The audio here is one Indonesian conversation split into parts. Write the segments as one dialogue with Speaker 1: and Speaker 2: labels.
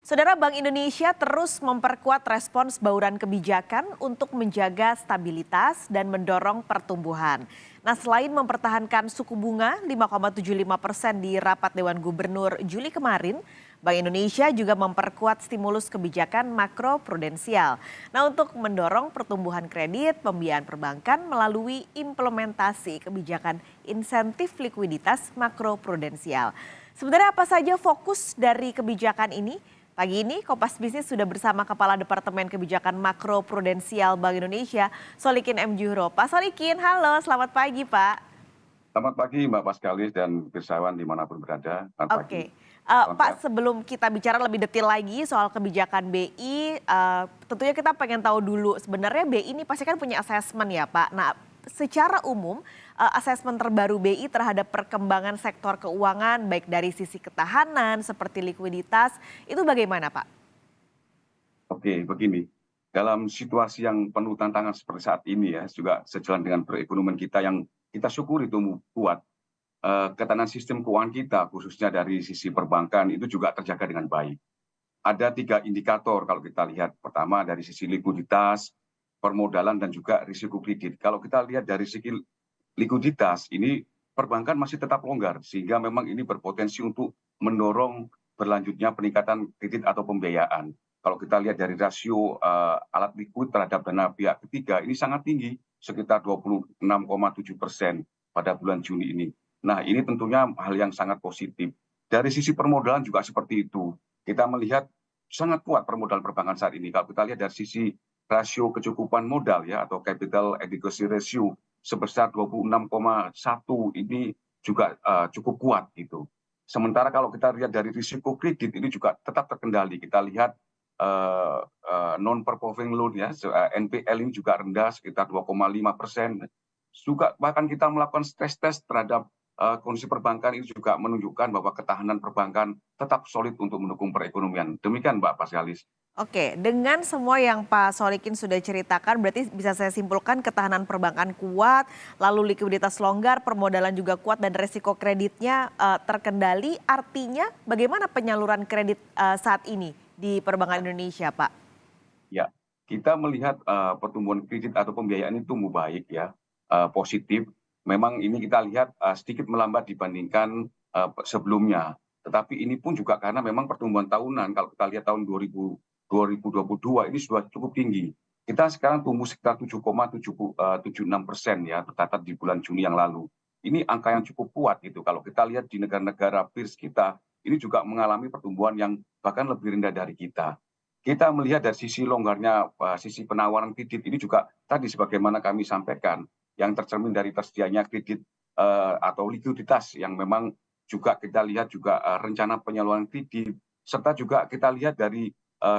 Speaker 1: Saudara, Bank Indonesia terus memperkuat respons bauran kebijakan untuk menjaga stabilitas dan mendorong pertumbuhan. Nah, selain mempertahankan suku bunga 5,75% di rapat Dewan Gubernur Juli kemarin, Bank Indonesia juga memperkuat stimulus kebijakan makro prudensial. Nah, untuk mendorong pertumbuhan kredit, pembiayaan perbankan melalui implementasi kebijakan insentif likuiditas makro prudensial. Sebenarnya apa saja fokus dari kebijakan ini? Pagi ini Kompas Bisnis sudah bersama Kepala Departemen Kebijakan Makro Prudensial Bank Indonesia, Solikin M. Juhro. Pak Solikin, halo, selamat pagi Pak.
Speaker 2: Selamat pagi Mbak Paskalis dan pirsawan dimanapun berada. Selamat pagi.
Speaker 1: Oke,
Speaker 2: Salam sehat.
Speaker 1: Pak, sebelum kita bicara lebih detail lagi soal kebijakan BI, tentunya kita pengen tahu dulu sebenarnya BI ini pasti kan punya assessment ya Pak. Nah, secara umum assessment terbaru BI terhadap perkembangan sektor keuangan baik dari sisi ketahanan seperti likuiditas itu bagaimana Pak?
Speaker 2: Oke, begini. Dalam situasi yang penuh tantangan seperti saat ini ya, juga sejalan dengan perekonomian kita yang kita syukuri tumbuh kuat, ketahanan sistem keuangan kita khususnya dari sisi perbankan itu juga terjaga dengan baik. Ada 3 indikator kalau kita lihat. Pertama dari sisi likuiditas, permodalan dan juga risiko kredit. Kalau kita lihat dari segi likuiditas, ini perbankan masih tetap longgar sehingga memang ini berpotensi untuk mendorong berlanjutnya peningkatan kredit atau pembiayaan. Kalau kita lihat dari rasio alat likuid terhadap dana pihak ketiga ini sangat tinggi, sekitar 26,7% pada bulan Juni ini. Nah, ini tentunya hal yang sangat positif. Dari sisi permodalan juga seperti itu. Kita melihat sangat kuat permodalan perbankan saat ini. Kalau kita lihat dari sisi rasio kecukupan modal ya atau capital adequacy ratio sebesar 26,1 ini juga cukup kuat gitu. Sementara kalau kita lihat dari risiko kredit ini juga tetap terkendali. Kita lihat non performing loan ya NPL ini juga rendah sekitar 2,5%. Juga bahkan kita melakukan stress test terhadap kondisi perbankan ini juga menunjukkan bahwa ketahanan perbankan tetap solid untuk mendukung perekonomian. Demikian Mbak Paskalis.
Speaker 1: Oke, dengan semua yang Pak Solikin sudah ceritakan, berarti bisa saya simpulkan ketahanan perbankan kuat, lalu likuiditas longgar, permodalan juga kuat, dan resiko kreditnya terkendali. Artinya bagaimana penyaluran kredit saat ini di perbankan Indonesia, Pak?
Speaker 2: Ya, kita melihat pertumbuhan kredit atau pembiayaan itu tumbuh baik ya, positif. Memang ini kita lihat sedikit melambat dibandingkan sebelumnya. Tetapi ini pun juga karena memang pertumbuhan tahunan, kalau kita lihat tahun 2022 ini sudah cukup tinggi. Kita sekarang tumbuh sekitar 7,76% ya, tercatat di bulan Juni yang lalu. Ini angka yang cukup kuat gitu. Kalau kita lihat di negara-negara peers kita, ini juga mengalami pertumbuhan yang bahkan lebih rendah dari kita. Kita melihat dari sisi longgarnya sisi penawaran kredit ini juga tadi sebagaimana kami sampaikan, yang tercermin dari tersedianya kredit atau likuiditas yang memang juga kita lihat juga rencana penyaluran kredit, serta juga kita lihat dari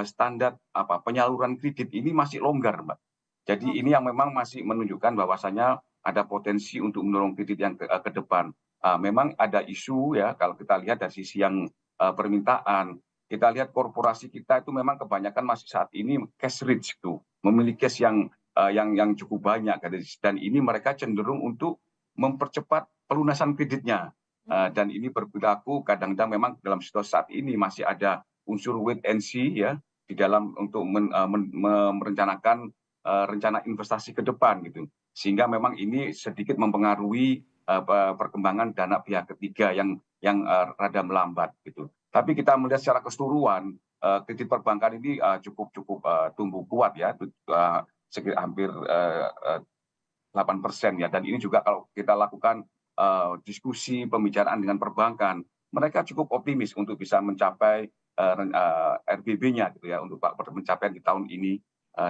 Speaker 2: standar penyaluran kredit ini masih longgar, Mbak. Jadi ini yang memang masih menunjukkan bahwasanya ada potensi untuk mendorong kredit yang ke depan. Memang ada isu ya kalau kita lihat dari sisi yang permintaan, kita lihat korporasi kita itu memang kebanyakan masih saat ini cash rich itu, memiliki cash yang cukup banyak, dan ini mereka cenderung untuk mempercepat pelunasan kreditnya. Dan ini berlaku kadang-kadang memang dalam situasi saat ini masih ada unsur wait and see ya di dalam untuk merencanakan rencana investasi ke depan gitu, sehingga memang ini sedikit mempengaruhi perkembangan dana pihak ketiga yang rada melambat gitu. Tapi kita melihat secara keseluruhan kredit perbankan ini cukup tumbuh kuat ya, sekitar hampir 8% ya. Dan ini juga kalau kita lakukan diskusi pembicaraan dengan perbankan, mereka cukup optimis untuk bisa mencapai RBB-nya gitu ya, untuk pencapaian di tahun ini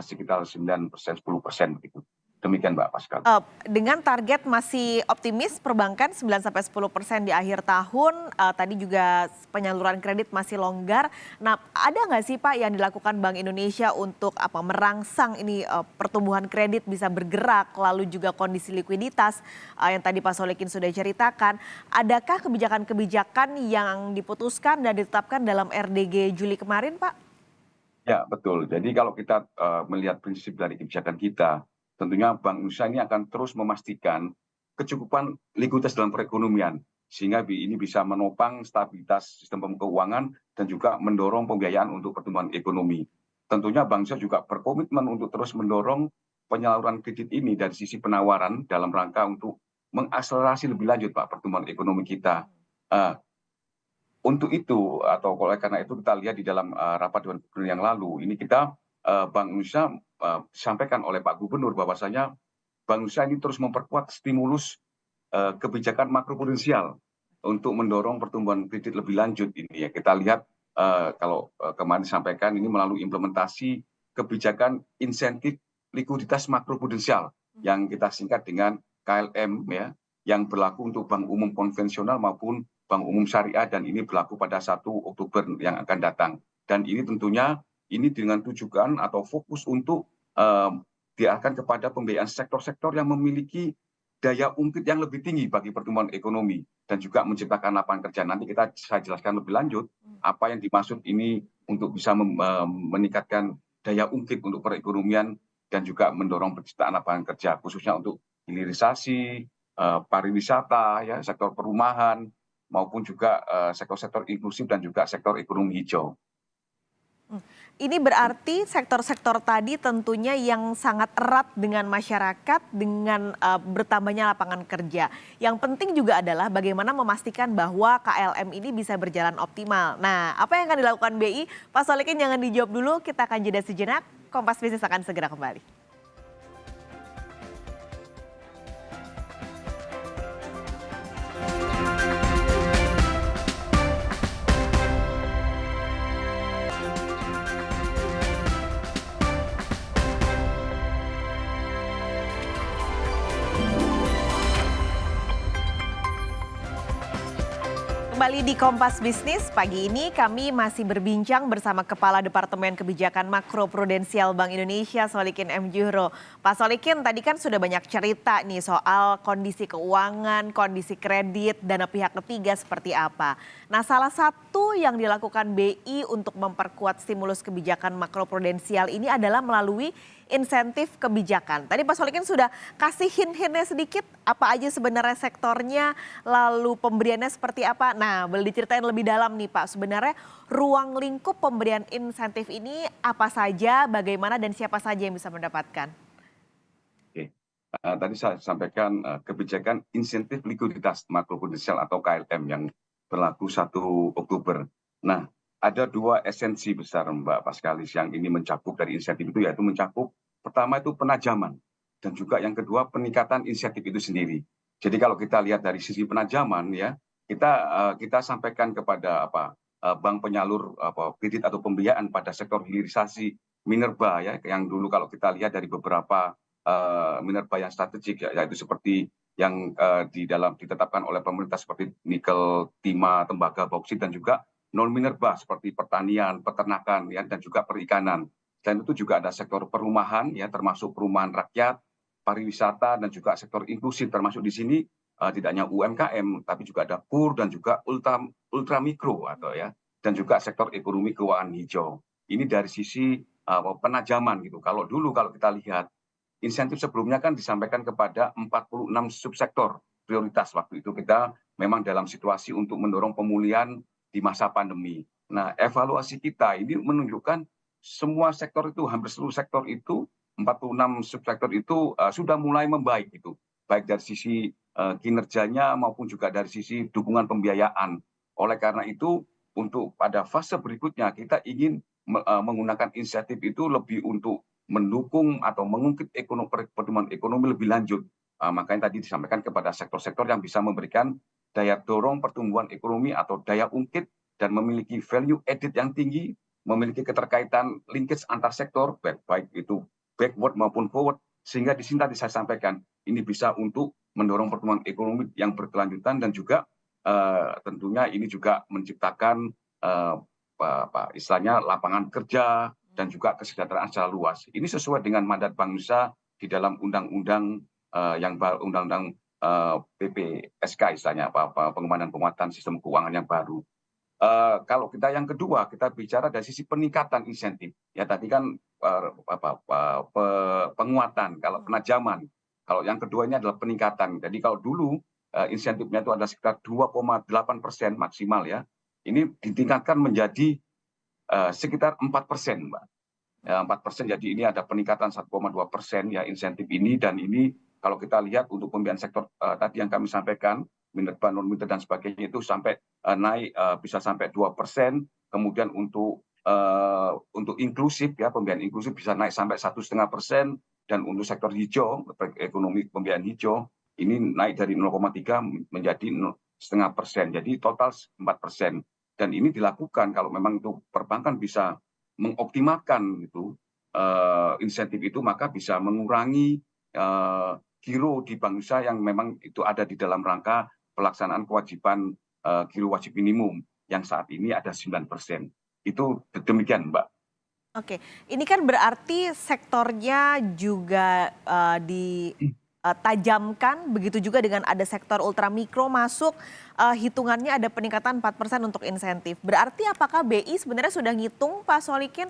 Speaker 2: sekitar 9%, 10% begitu. Demikian Mbak Pascal.
Speaker 1: Dengan target masih optimis perbankan 9-10% di akhir tahun, tadi juga penyaluran kredit masih longgar. Nah, ada nggak sih Pak yang dilakukan Bank Indonesia untuk merangsang ini pertumbuhan kredit bisa bergerak, lalu juga kondisi likuiditas yang tadi Pak Solikin sudah ceritakan. Adakah kebijakan-kebijakan yang diputuskan dan ditetapkan dalam RDG Juli kemarin Pak?
Speaker 2: Ya, betul. Jadi kalau kita melihat prinsip dari kebijakan kita, tentunya Bank Indonesia ini akan terus memastikan kecukupan likuiditas dalam perekonomian. sehingga ini bisa menopang stabilitas sistem keuangan dan juga mendorong pembiayaan untuk pertumbuhan ekonomi. Tentunya Bank Indonesia juga berkomitmen untuk terus mendorong penyaluran kredit ini dari sisi penawaran dalam rangka untuk mengakselerasi lebih lanjut Pak pertumbuhan ekonomi kita. Uh, untuk itu atau oleh karena itu kita lihat di dalam rapat Dewan Gubernur yang lalu ini kita Bank Indonesia disampaikan oleh Pak Gubernur bahwasanya Bank Indonesia ini terus memperkuat stimulus kebijakan makroprudensial untuk mendorong pertumbuhan kredit lebih lanjut ini ya. Kita lihat kalau kemarin disampaikan ini melalui implementasi kebijakan insentif likuiditas makroprudensial yang kita singkat dengan KLM ya, yang berlaku untuk bank umum konvensional maupun bank umum syariah, dan ini berlaku pada 1 Oktober yang akan datang. Dan ini tentunya ini dengan tujuan atau fokus untuk diarahkan kepada pembiayaan sektor-sektor yang memiliki daya ungkit yang lebih tinggi bagi pertumbuhan ekonomi dan juga menciptakan lapangan kerja. Nanti saya jelaskan lebih lanjut apa yang dimaksud ini untuk bisa meningkatkan daya ungkit untuk perekonomian dan juga mendorong penciptaan lapangan kerja, khususnya untuk hilirisasi, pariwisata, ya, sektor perumahan, maupun juga sektor-sektor inklusif dan juga sektor ekonomi hijau.
Speaker 1: Ini berarti sektor-sektor tadi tentunya yang sangat erat dengan masyarakat, dengan bertambahnya lapangan kerja. Yang penting juga adalah bagaimana memastikan bahwa KLM ini bisa berjalan optimal. Nah, apa yang akan dilakukan BI? Pak Solikin jangan dijawab dulu, kita akan jeda sejenak. Kompas Bisnis akan segera kembali. Kembali di Kompas Bisnis, pagi ini kami masih berbincang bersama Kepala Departemen Kebijakan Makroprudensial Bank Indonesia, Solikin M. Juhro. Pak Solikin, tadi kan sudah banyak cerita nih soal kondisi keuangan, kondisi kredit, dana pihak ketiga seperti apa. Nah, salah satu yang dilakukan BI untuk memperkuat stimulus kebijakan makroprudensial ini adalah melalui insentif kebijakan. Tadi Pak Solikin sudah kasih hint-hintnya sedikit, apa aja sebenarnya sektornya, lalu pemberiannya seperti apa. Nah, boleh diceritain lebih dalam nih Pak, sebenarnya ruang lingkup pemberian insentif ini apa saja, bagaimana dan siapa saja yang bisa mendapatkan?
Speaker 2: Oke. Tadi saya sampaikan kebijakan insentif likuiditas makroprudensial atau KLM yang berlaku 1 Oktober. Nah, ada 2 esensi besar Mbak Paskalis yang ini mencakup dari insentif itu, yaitu mencakup pertama itu penajaman dan juga yang kedua peningkatan insentif itu sendiri. Jadi kalau kita lihat dari sisi penajaman ya, kita sampaikan kepada bank penyalur kredit atau pembiayaan pada sektor hilirisasi minerba ya, yang dulu kalau kita lihat dari beberapa minerba yang strategik ya, yaitu seperti yang ditetapkan oleh pemerintah seperti nikel, timah, tembaga, bauksit, dan juga non minerba seperti pertanian, peternakan ya, dan juga perikanan. Dan itu juga ada sektor perumahan ya, termasuk perumahan rakyat, pariwisata, dan juga sektor inklusif, termasuk di sini tidak hanya UMKM tapi juga ada KUR dan juga ultra mikro atau ya, dan juga sektor ekonomi keuangan hijau. Ini dari sisi penajaman gitu. Kalau dulu kalau kita lihat insentif sebelumnya kan disampaikan kepada 46 subsektor prioritas. Waktu itu kita memang dalam situasi untuk mendorong pemulihan di masa pandemi. Nah, evaluasi kita ini menunjukkan semua sektor itu, hampir seluruh sektor itu, 46 subsektor itu sudah mulai membaik gitu. Baik dari sisi kinerjanya maupun juga dari sisi dukungan pembiayaan. Oleh karena itu, untuk pada fase berikutnya kita ingin menggunakan insentif itu lebih untuk mendukung atau mengungkit pertumbuhan ekonomi lebih lanjut. Makanya tadi disampaikan kepada sektor-sektor yang bisa memberikan daya dorong pertumbuhan ekonomi atau daya ungkit dan memiliki value added yang tinggi, memiliki keterkaitan linkage antar sektor, baik itu backward maupun forward, sehingga di sini tadi saya sampaikan ini bisa untuk mendorong pertumbuhan ekonomi yang berkelanjutan dan juga tentunya ini juga menciptakan istilahnya lapangan kerja dan juga kesejahteraan secara luas. Ini sesuai dengan mandat Bank Indonesia di dalam undang-undang undang-undang PPSK istilahnya pengembangan penguatan sistem keuangan yang baru. Kalau kita yang kedua kita bicara dari sisi peningkatan insentif. Ya tadi kan penguatan, kalau penajaman. Kalau yang kedua ini adalah peningkatan. Jadi kalau dulu insentifnya itu ada sekitar 2,8% maksimal ya. Ini ditingkatkan menjadi sekitar 4%, Mbak. 4%, jadi ini ada peningkatan 1,2% ya insentif ini, dan ini kalau kita lihat untuk pembiayaan sektor tadi yang kami sampaikan, minerba, non minerba dan sebagainya itu sampai naik bisa sampai 2%, kemudian untuk inklusif ya, pembiayaan inklusif bisa naik sampai 1,5%, dan untuk sektor hijau, ekonomi pembiayaan hijau ini naik dari 0,3 menjadi 0,5%, jadi total 4%. Dan ini dilakukan kalau memang itu perbankan bisa mengoptimalkan gitu insentif itu, maka bisa mengurangi giro di Bank Indonesia yang memang itu ada di dalam rangka pelaksanaan kewajiban giro wajib minimum yang saat ini ada 9%. Itu demikian, Mbak.
Speaker 1: Oke, ini kan berarti sektornya juga ditajamkan, begitu juga dengan ada sektor ultramikro masuk, hitungannya ada peningkatan 4% untuk insentif. Berarti apakah BI sebenarnya sudah ngitung, Pak Solikin,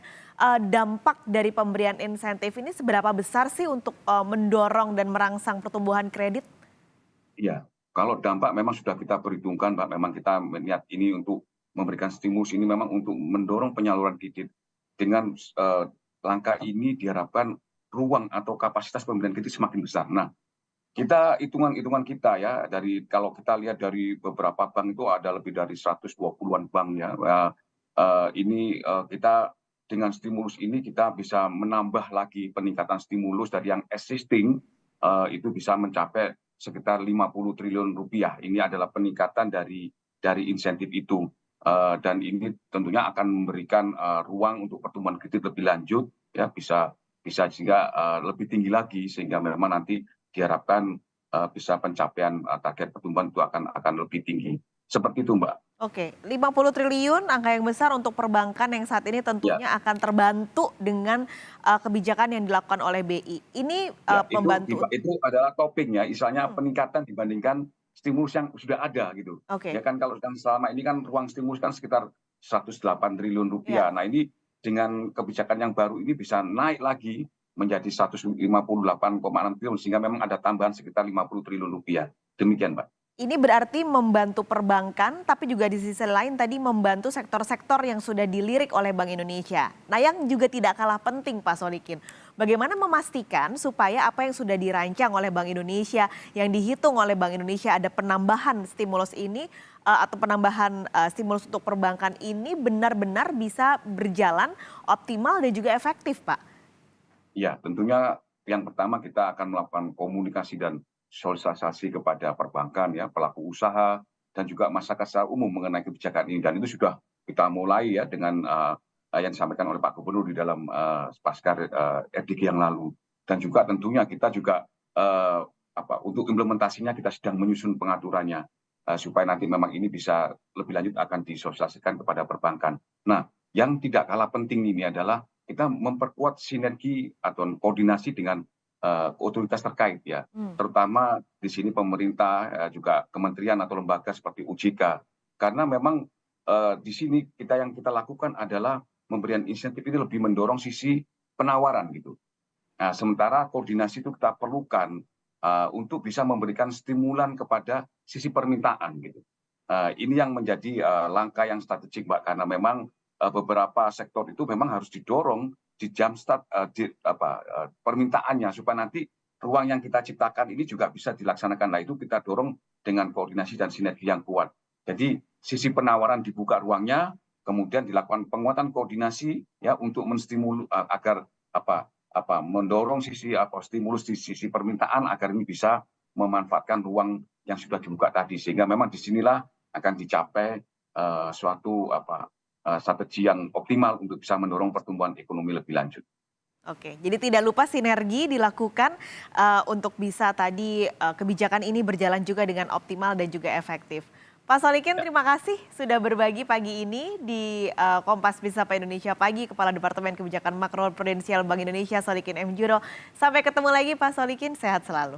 Speaker 1: dampak dari pemberian insentif ini seberapa besar sih untuk mendorong dan merangsang pertumbuhan kredit?
Speaker 2: Iya, kalau dampak memang sudah kita perhitungkan, Mbak. Memang kita melihat ini untuk memberikan stimulus ini memang untuk mendorong penyaluran kredit. Dengan langkah ini diharapkan ruang atau kapasitas pemberian kredit semakin besar. Nah, hitungan kita ya, kalau kita lihat dari beberapa bank itu ada lebih dari 120-an bank ya. Ini kita dengan stimulus ini kita bisa menambah lagi peningkatan stimulus dari yang existing, itu bisa mencapai sekitar 50 triliun rupiah. Ini adalah peningkatan dari insentif itu. Dan ini tentunya akan memberikan ruang untuk pertumbuhan kredit lebih lanjut ya, bisa sehingga lebih tinggi lagi, sehingga memang nanti diharapkan bisa pencapaian target pertumbuhan itu akan lebih tinggi. Seperti itu, Mbak.
Speaker 1: Oke, 50 triliun angka yang besar untuk perbankan yang saat ini
Speaker 2: Ya,
Speaker 1: tentunya akan terbantu dengan kebijakan yang dilakukan oleh BI. Ini
Speaker 2: ya,
Speaker 1: membantu.
Speaker 2: itu adalah topping ya, misalnya
Speaker 1: Hmm,
Speaker 2: peningkatan dibandingkan stimulus yang sudah ada gitu. Ya
Speaker 1: Oke,
Speaker 2: kan, kalau yang selama ini kan ruang stimulus kan sekitar 108 triliun
Speaker 1: ya.
Speaker 2: rupiah. Nah, ini dengan kebijakan yang baru ini bisa naik lagi menjadi 158,6 triliun, sehingga memang ada tambahan sekitar 50 triliun rupiah. Demikian, Mbak.
Speaker 1: Ini berarti membantu perbankan, tapi juga di sisi lain tadi membantu sektor-sektor yang sudah dilirik oleh Bank Indonesia. Nah, yang juga tidak kalah penting, Pak Solikin, bagaimana memastikan supaya apa yang sudah dirancang oleh Bank Indonesia, yang dihitung oleh Bank Indonesia ada penambahan stimulus ini atau penambahan stimulus untuk perbankan ini benar-benar bisa berjalan optimal dan juga efektif, Pak?
Speaker 2: Ya, tentunya yang pertama kita akan melakukan komunikasi dan sosialisasi kepada perbankan ya, pelaku usaha dan juga masyarakat secara umum mengenai kebijakan ini, dan itu sudah kita mulai ya dengan yang disampaikan oleh Pak Gubernur di dalam pasca RDG yang lalu. Dan juga tentunya kita juga untuk implementasinya kita sedang menyusun pengaturannya supaya nanti memang ini bisa lebih lanjut akan disosialisasikan kepada perbankan. Nah, yang tidak kalah penting ini adalah kita memperkuat sinergi atau koordinasi dengan otoritas terkait ya,
Speaker 1: Hmm.
Speaker 2: terutama di sini pemerintah, juga kementerian atau lembaga seperti OJK, karena memang di sini yang kita lakukan adalah memberikan insentif ini lebih mendorong sisi penawaran gitu. Nah, sementara koordinasi itu kita perlukan untuk bisa memberikan stimulan kepada sisi permintaan gitu. Ini yang menjadi langkah yang strategik, Mbak, karena memang beberapa sektor itu memang harus didorong di jumpstart permintaannya, supaya nanti ruang yang kita ciptakan ini juga bisa dilaksanakan. Nah, itu kita dorong dengan koordinasi dan sinergi yang kuat. Jadi sisi penawaran dibuka ruangnya, kemudian dilakukan penguatan koordinasi ya untuk menstimulus agar mendorong stimulus di sisi permintaan agar ini bisa memanfaatkan ruang yang sudah dibuka tadi, sehingga memang disinilah akan dicapai suatu strategi yang optimal untuk bisa mendorong pertumbuhan ekonomi lebih lanjut.
Speaker 1: Oke, jadi tidak lupa sinergi dilakukan untuk bisa tadi kebijakan ini berjalan juga dengan optimal dan juga efektif. Pak Solikin,
Speaker 2: Ya,
Speaker 1: terima kasih sudah berbagi pagi ini di Kompas Bisapa Indonesia Pagi, Kepala Departemen Kebijakan Makro Prudensial Bank Indonesia, Solikin M. Juro. Sampai ketemu lagi Pak Solikin, sehat selalu.